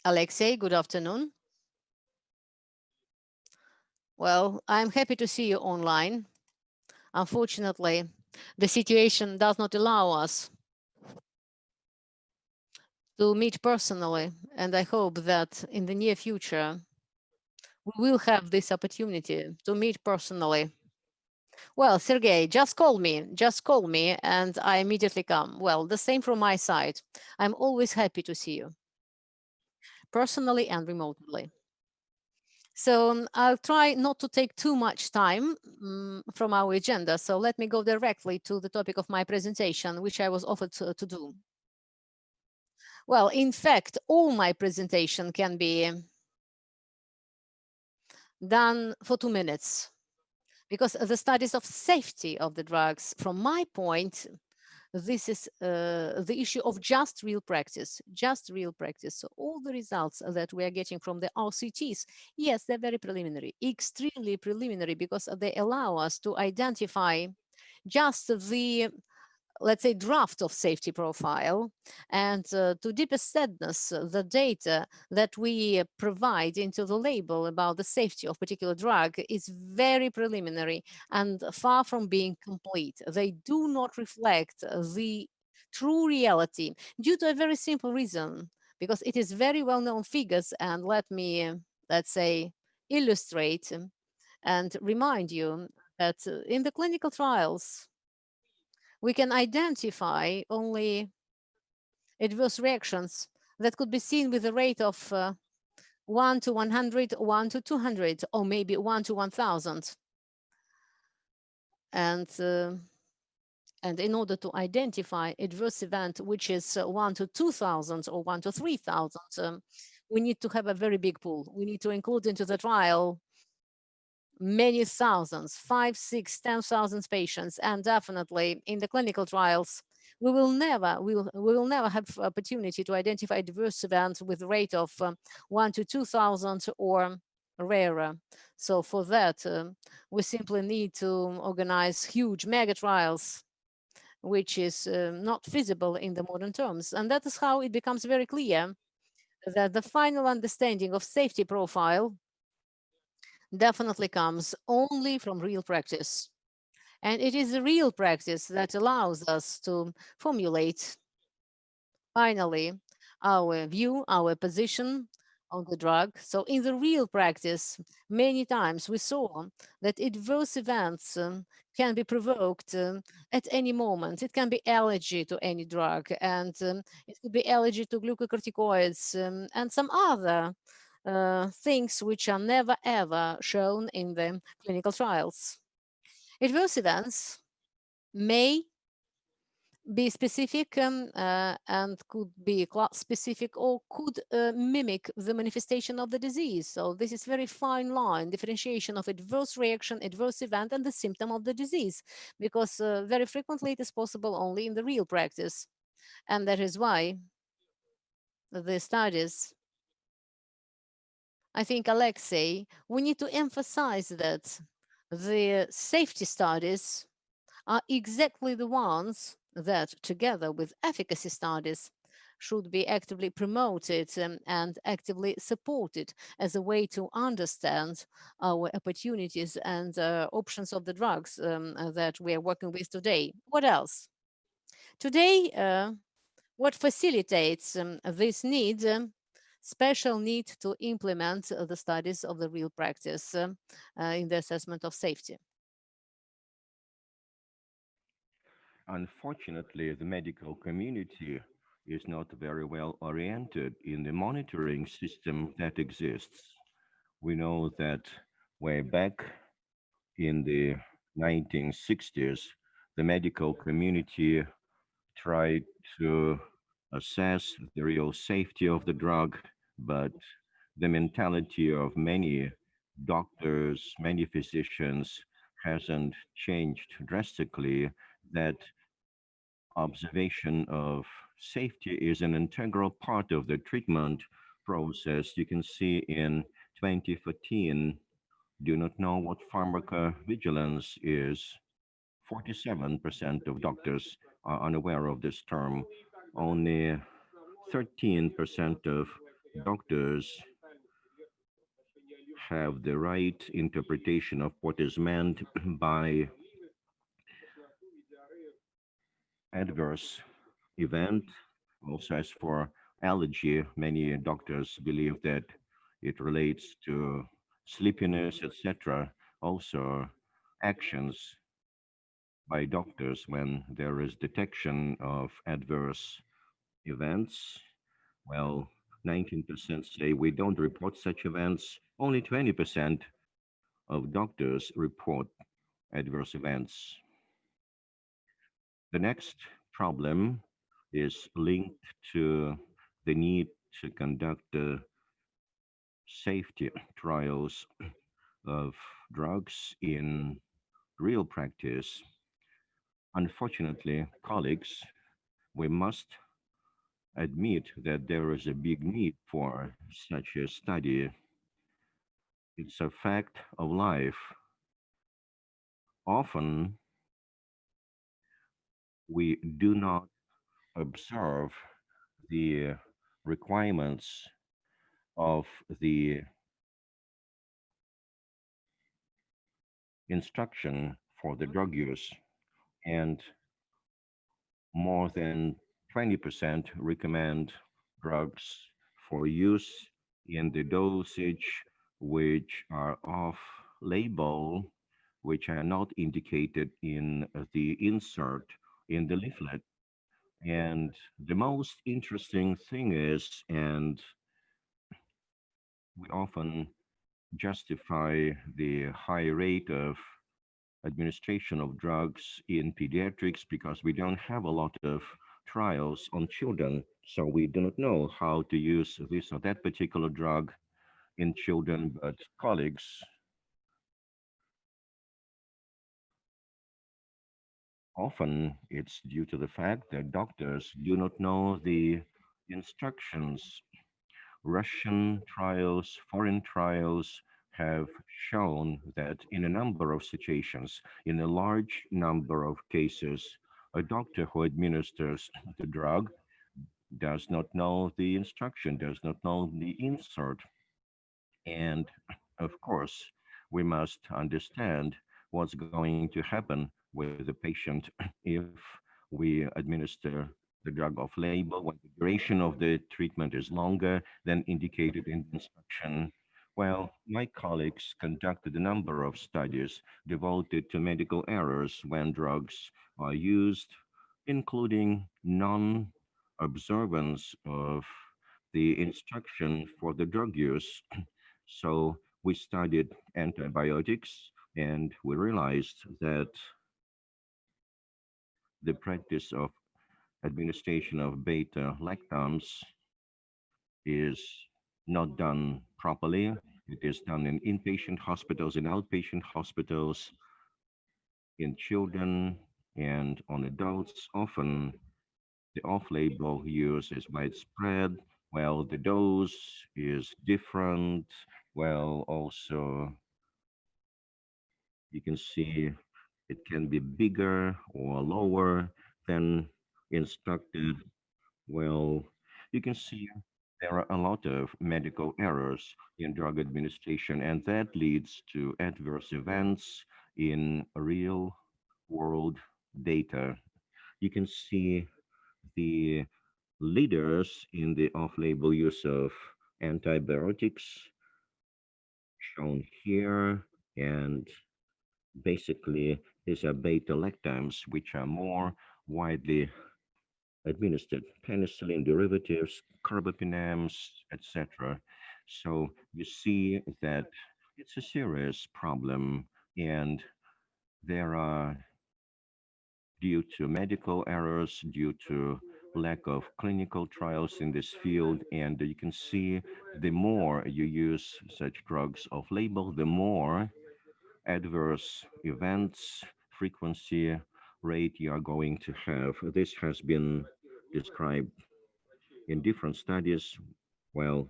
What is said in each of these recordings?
Alexei, good afternoon. Well, I'm happy to see you online. Unfortunately, the situation does not allow us to meet personally, and I hope that in the near future, we will have this opportunity to meet personally. Well, Sergey, just call me, and I immediately come. Well, the same from my side. I'm always happy to see you, personally and remotely. So I'll try not to take too much time from our agenda. So let me go directly to the topic of my presentation, which I was offered to do. Well, in fact, all my presentation can be done for 2 minutes because the studies of safety of the drugs, from my point, this is the issue of just real practice, just real practice. So all the results that we are getting from the RCTs, yes, they're very preliminary, extremely preliminary, because they allow us to identify just the, let's say, draft of safety profile, and to deepest sadness, the data that we provide into the label about the safety of particular drug is very preliminary and far from being complete. They do not reflect the true reality due to a very simple reason, because it is very well-known figures, and let me, let's say, illustrate and remind you that in the clinical trials, we can identify only adverse reactions that could be seen with a rate of 1 to 100, 1 to 200, or maybe 1 to 1000. And in order to identify adverse event, which is 1 to 2000 or 1 to 3000, we need to have a very big pool. We need to include into the trial many thousands, 5, 6, 10,000 patients, and definitely in the clinical trials, we will never have opportunity to identify adverse events with rate of 1 to 2,000 or rarer. So for that, we simply need to organize huge mega trials, which is not feasible in the modern terms. And that is how it becomes very clear that the final understanding of safety profile definitely comes only from real practice. And it is the real practice that allows us to formulate finally our view, our position on the drug. So in the real practice, many times we saw that adverse events can be provoked at any moment. It can be allergy to any drug, and it could be allergy to glucocorticoids and some other things which are never ever shown in the clinical trials. Adverse events may be specific and could be class specific, or could mimic the manifestation of the disease. So this is very fine line differentiation of adverse reaction, adverse event, and the symptom of the disease, because very frequently it is possible only in the real practice. And that is why the studies, I think, Alexei, we need to emphasize that the safety studies are exactly the ones that, together with efficacy studies, should be actively promoted and actively supported as a way to understand our opportunities and options of the drugs that we are working with today. What else? Today, what facilitates this need, special need to implement the studies of the real practice in the assessment of safety. Unfortunately, the medical community is not very well oriented in the monitoring system that exists. We know that way back in the 1960s, the medical community tried to assess the real safety of the drug, but the mentality of many doctors, many physicians hasn't changed drastically, that observation of safety is an integral part of the treatment process. You can see in 2014, do not know what pharmacovigilance is. 47% of doctors are unaware of this term. Only 13% of doctors have the right interpretation of what is meant by adverse event. Also, as for allergy, many doctors believe that it relates to sleepiness, etc. Also, actions by doctors when there is detection of adverse events. Well, 19% say we don't report such events. Only 20% of doctors report adverse events. The next problem is linked to the need to conduct safety trials of drugs in real practice. Unfortunately, colleagues, we must admit that there is a big need for such a study. It's a fact of life. Often we do not observe the requirements of the instruction for the drug use, and more than 20% recommend drugs for use in the dosage which are off label, which are not indicated in the insert in the leaflet. And the most interesting thing is, and we often justify the high rate of administration of drugs in pediatrics because we don't have a lot of trials on children. So we do not know how to use this or that particular drug in children, but colleagues, often it's due to the fact that doctors do not know the instructions. Russian trials, foreign trials have shown that in a number of situations, in a large number of cases, a doctor who administers the drug does not know the instruction, does not know the insert. And of course, we must understand what's going to happen with the patient if we administer the drug off label when the duration of the treatment is longer than indicated in the instruction. Well, my colleagues conducted a number of studies devoted to medical errors when drugs are used, including non observance of the instruction for the drug use. So we studied antibiotics and we realized that the practice of administration of beta lactams is not done properly. It is done in inpatient hospitals, in outpatient hospitals, in children, and on adults. Often the off-label use is widespread, while the dose is different. Well, also you can see it can be bigger or lower than instructed. Well, you can see there are a lot of medical errors in drug administration, and that leads to adverse events in real world data. You can see the leaders in the off-label use of antibiotics shown here, and basically these are beta lactams which are more widely administered, penicillin derivatives, carbapenems, etc. So you see that it's a serious problem, and there are, due to medical errors, due to lack of clinical trials in this field. And you can see the more you use such drugs off label, the more adverse events, frequency, rate you are going to have. This has been described in different studies. Well,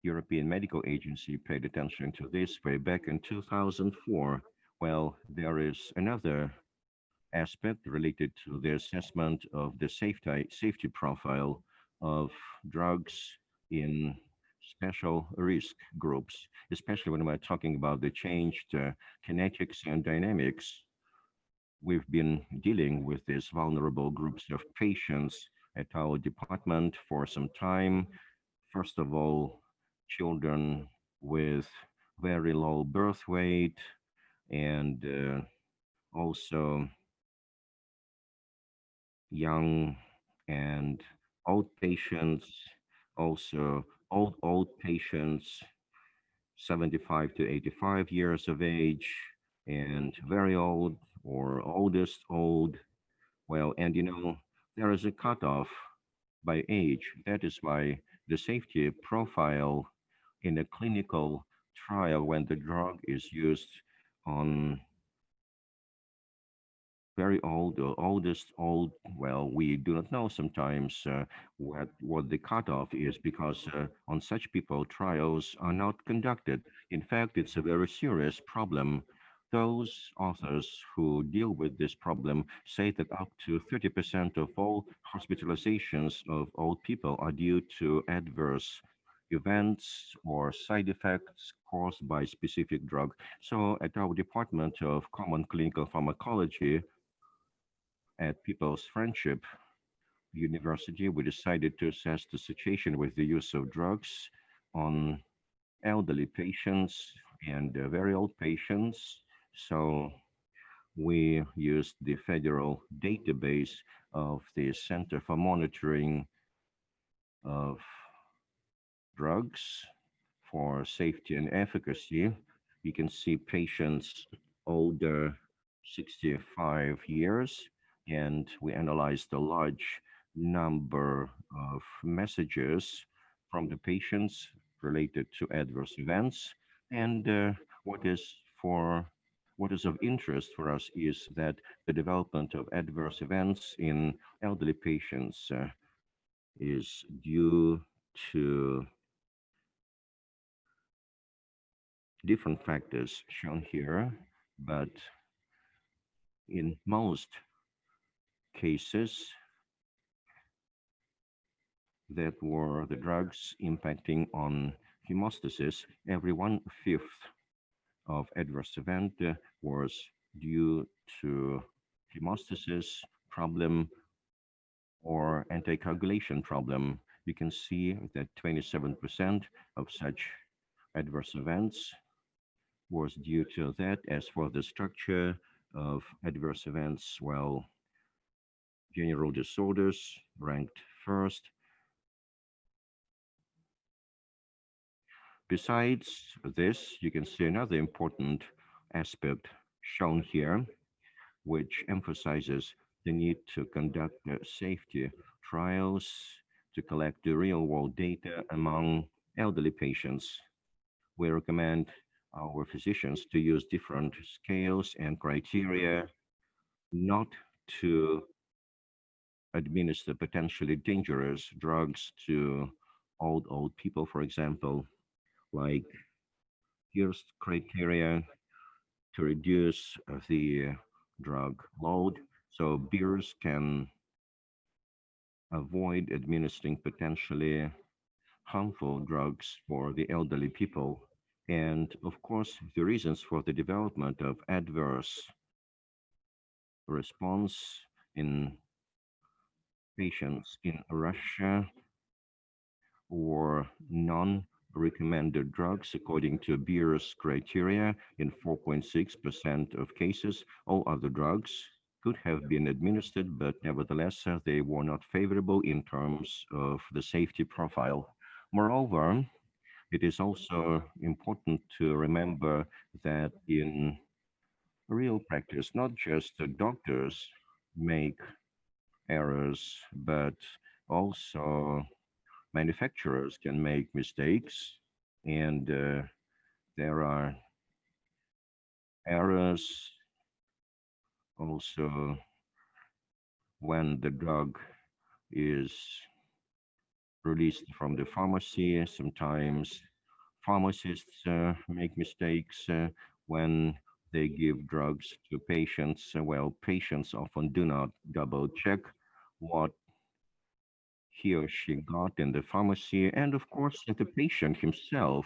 European Medical Agency paid attention to this way back in 2004. Well, there is another aspect related to the assessment of the safety profile of drugs in special risk groups, especially when we're talking about the changed kinetics and dynamics. We've been dealing with these vulnerable groups of patients at our department for some time. First of all, children with very low birth weight and also young and old patients, also old patients, 75 to 85 years of age, and very old or oldest old. Well, and there is a cutoff by age. That is why the safety profile in a clinical trial when the drug is used on very old or oldest old, well, we do not know sometimes what the cutoff is because on such people trials are not conducted. In fact, it's a very serious problem. Those authors who deal with this problem say that up to 30% of all hospitalizations of old people are due to adverse events or side effects caused by specific drug. So at our Department of Common Clinical Pharmacology, at People's Friendship University, we decided to assess the situation with the use of drugs on elderly patients and very old patients. So we used the federal database of the Center for Monitoring of Drugs for Safety and Efficacy. You can see patients older 65 years, and we analyzed a large number of messages from the patients related to adverse events. And what is for what is of interest for us is that the development of adverse events in elderly patients is due to different factors shown here, but in most cases, that were the drugs impacting on hemostasis, every 1/5 of adverse event was due to hemostasis problem or anticoagulation problem. You can see that 27% of such adverse events was due to that. As for the structure of adverse events, well, general disorders ranked first. Besides this, you can see another important aspect shown here, which emphasizes the need to conduct safety trials to collect the real-world data among elderly patients. We recommend our physicians to use different scales and criteria not to administer potentially dangerous drugs to old people, for example, like here's criteria to reduce the drug load. So beers can avoid administering potentially harmful drugs for the elderly people. And of course, the reasons for the development of adverse response in patients in Russia or non-recommended drugs according to Beer's criteria in 4.6% of cases. All other drugs could have been administered, but nevertheless, they were not favorable in terms of the safety profile. Moreover, it is also important to remember that in real practice, not just the doctors make errors, but also manufacturers can make mistakes, and there are errors also when the drug is released from the pharmacy. Sometimes pharmacists make mistakes when they give drugs to patients. Well, patients often do not double check what he or she got in the pharmacy, and of course, that the patient himself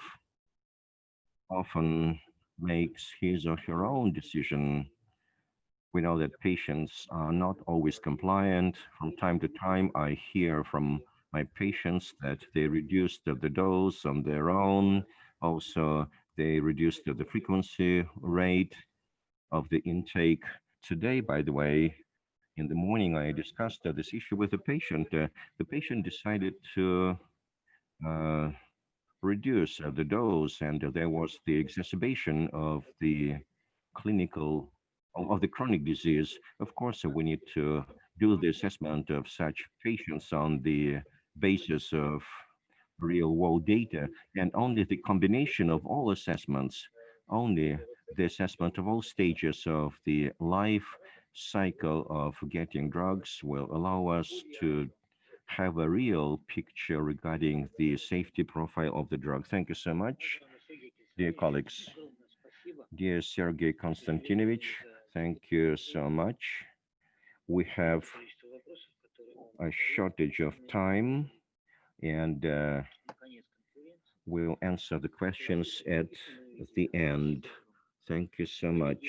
often makes his or her own decision. We know that patients are not always compliant. From time to time, I hear from my patients that they reduced the dose on their own. Also, they reduced the frequency rate of the intake. Today, by the way, in the morning, I discussed this issue with the patient. The patient decided to uh, reduce the dose, and there was the exacerbation of the clinical of the chronic disease. Of course, we need to do the assessment of such patients on the basis of real world data, and only the combination of all assessments, only the assessment of all stages of the life cycle of getting drugs will allow us to have a real picture regarding the safety profile of the drug. Thank you so much, dear colleagues. Dear Sergey Konstantinovich, thank you so much. We have a shortage of time, and we'll answer the questions at the end. Thank you so much.